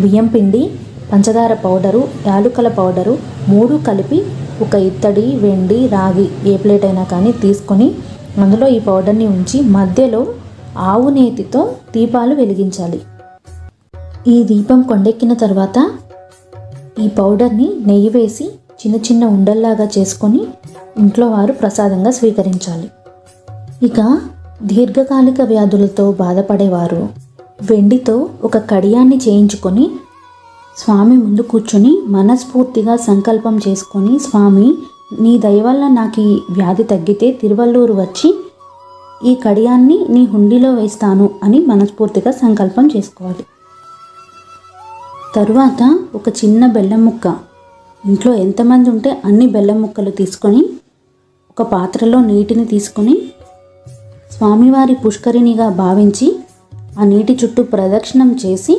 బియ్యం పిండి, పంచదార పౌడరు, యాలుకల పౌడరు 3 కలిపి ఒక ఇత్తడి, వెండి, రాగి ఏ ప్లేట్ అయినా కానీ తీసుకొని అందులో ఈ పౌడర్ని ఉంచి మధ్యలో ఆవు నేతితో దీపాలు వెలిగించాలి. ఈ దీపం కొండెక్కిన తర్వాత ఈ పౌడర్ని నెయ్యి వేసి చిన్న చిన్న ఉండల్లాగా చేసుకొని ఇంట్లో వారు ప్రసాదంగా స్వీకరించాలి. ఇక దీర్ఘకాలిక వ్యాధులతో బాధపడేవారు వెండితో ఒక కడియాన్ని చేయించుకొని స్వామి ముందు కూర్చొని మనస్ఫూర్తిగా సంకల్పం చేసుకొని, స్వామి నీ దయ వల్ల నాకు ఈ వ్యాధి తగ్గితే తిరువల్లూరు వచ్చి ఈ కడియాన్ని నీ హుండీలో వేస్తాను అని మనస్ఫూర్తిగా సంకల్పం చేసుకోవాలి. తరువాత ఒక చిన్న బెల్లం ముక్క, ఇంట్లో ఎంతమంది ఉంటే అన్ని బెల్లం ముక్కలు తీసుకొని ఒక పాత్రలో నీటిని తీసుకొని స్వామివారి పుష్కరిణిగా భావించి ఆ నీటి చుట్టూ ప్రదక్షిణం చేసి